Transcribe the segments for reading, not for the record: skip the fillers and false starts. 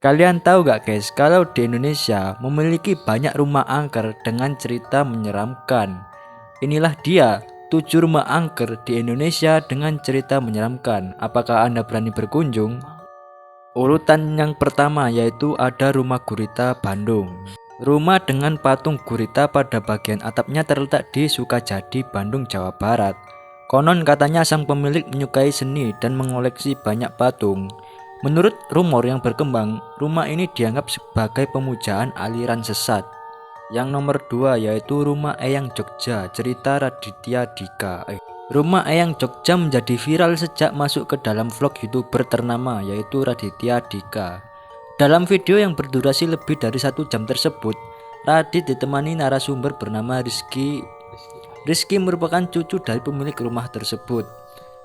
Kalian tahu gak guys, kalau di Indonesia memiliki banyak rumah angker dengan cerita menyeramkan. Inilah dia 7 rumah angker di Indonesia dengan cerita menyeramkan. Apakah Anda berani berkunjung? Urutan yang pertama yaitu ada Rumah Gurita Bandung. Rumah dengan patung gurita pada bagian atapnya terletak di Sukajadi, Bandung, Jawa Barat. Konon katanya sang pemilik menyukai seni dan mengoleksi banyak patung. Menurut rumor yang berkembang, rumah ini dianggap sebagai pemujaan aliran sesat. Yang nomor 2 yaitu Rumah Eyang Jogja, cerita Raditya Dika. Rumah Eyang Jogja menjadi viral sejak masuk ke dalam vlog YouTuber ternama yaitu Raditya Dika. Dalam video yang berdurasi lebih dari 1 jam tersebut, Radit ditemani narasumber bernama Rizky. Rizky merupakan cucu dari pemilik rumah tersebut.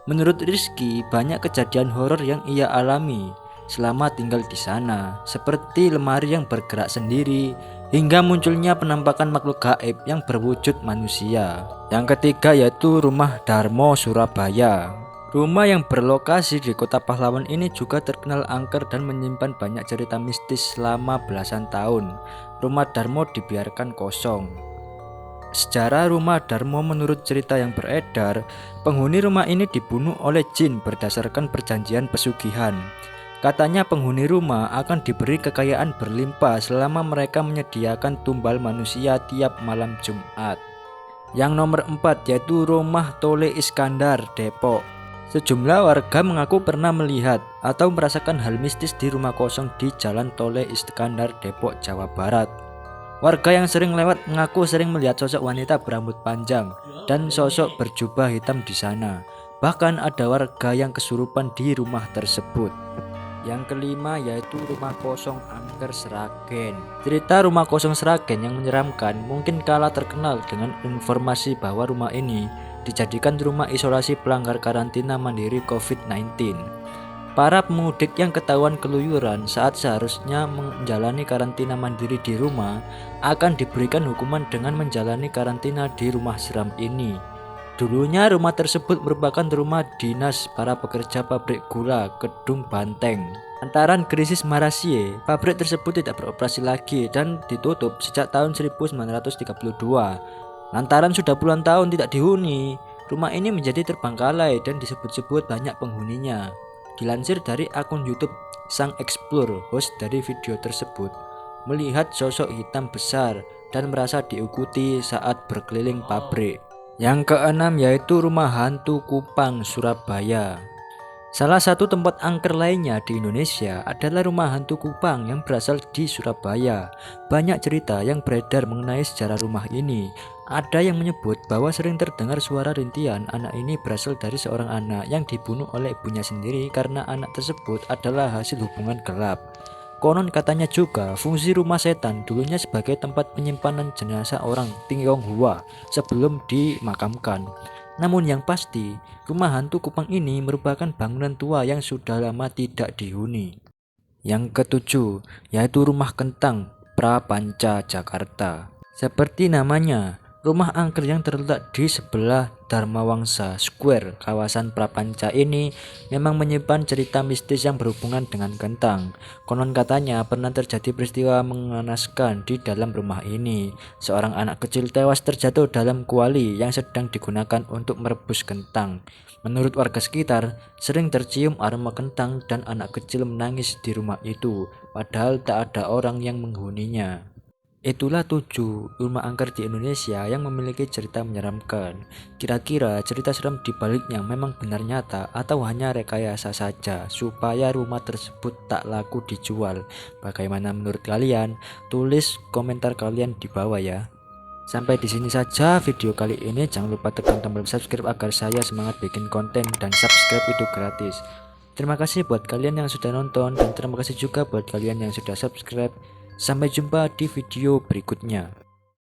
Menurut Rizky, banyak kejadian horor yang ia alami selama tinggal di sana, seperti lemari yang bergerak sendiri, hingga munculnya penampakan makhluk gaib yang berwujud manusia. Yang ketiga yaitu Rumah Darmo, Surabaya. Rumah yang berlokasi di Kota Pahlawan ini juga terkenal angker dan menyimpan banyak cerita mistis selama belasan tahun. Rumah Darmo dibiarkan kosong. Sejarah Rumah Darmo menurut cerita yang beredar, penghuni rumah ini dibunuh oleh jin berdasarkan perjanjian pesugihan. Katanya penghuni rumah akan diberi kekayaan berlimpah selama mereka menyediakan tumbal manusia tiap malam Jumat. Yang nomor 4 yaitu Rumah Tole Iskandar, Depok. Sejumlah warga mengaku pernah melihat atau merasakan hal mistis di rumah kosong di Jalan Tole Iskandar, Depok, Jawa Barat. Warga yang sering lewat mengaku sering melihat sosok wanita berambut panjang dan sosok berjubah hitam di sana. Bahkan ada warga yang kesurupan di rumah tersebut. Yang kelima yaitu Rumah Kosong Angker Sragen. Cerita Rumah Kosong Sragen yang menyeramkan mungkin kalah terkenal dengan informasi bahwa rumah ini dijadikan rumah isolasi pelanggar karantina mandiri COVID-19. Para pemudik yang ketahuan keluyuran saat seharusnya menjalani karantina mandiri di rumah akan diberikan hukuman dengan menjalani karantina di rumah seram ini. Dulunya rumah tersebut merupakan rumah dinas para pekerja pabrik gula Kedung Banteng. Lantaran krisis Marasie, pabrik tersebut tidak beroperasi lagi dan ditutup sejak tahun 1932. Lantaran sudah puluhan tahun tidak dihuni, rumah ini menjadi terbengkalai dan disebut-sebut banyak penghuninya. Dilansir dari akun YouTube Sang Explore, host dari video tersebut melihat sosok hitam besar dan merasa diikuti saat berkeliling pabrik. Yang keenam yaitu Rumah Hantu Kupang, Surabaya. Salah satu tempat angker lainnya di Indonesia adalah Rumah Hantu Kupang yang berasal di Surabaya. Banyak cerita yang beredar mengenai sejarah rumah ini. Ada yang menyebut bahwa sering terdengar suara rintian anak ini berasal dari seorang anak yang dibunuh oleh ibunya sendiri karena anak tersebut adalah hasil hubungan gelap. Konon katanya juga fungsi rumah setan dulunya sebagai tempat penyimpanan jenazah orang Tionghoa sebelum dimakamkan. Namun yang pasti, Rumah Hantu Kupang ini merupakan bangunan tua yang sudah lama tidak dihuni. Yang ketujuh, yaitu Rumah Kentang, Prapanca, Jakarta. Seperti namanya, rumah angker yang terletak di sebelah Dharmawangsa Square, kawasan Prapanca ini memang menyimpan cerita mistis yang berhubungan dengan kentang. Konon katanya pernah terjadi peristiwa mengenaskan di dalam rumah ini. Seorang anak kecil tewas terjatuh dalam kuali yang sedang digunakan untuk merebus kentang. Menurut warga sekitar, sering tercium aroma kentang dan anak kecil menangis di rumah itu, padahal tak ada orang yang menghuninya. Itulah 7 rumah angker di Indonesia yang memiliki cerita menyeramkan. Kira-kira cerita seram di baliknya memang benar nyata atau hanya rekayasa saja supaya rumah tersebut tak laku dijual? Bagaimana menurut kalian? Tulis komentar kalian di bawah ya. Sampai di sini saja video kali ini. Jangan lupa tekan tombol subscribe agar saya semangat bikin konten, dan subscribe itu gratis. Terima kasih buat kalian yang sudah nonton, dan terima kasih juga buat kalian yang sudah subscribe. Sampai jumpa di video berikutnya.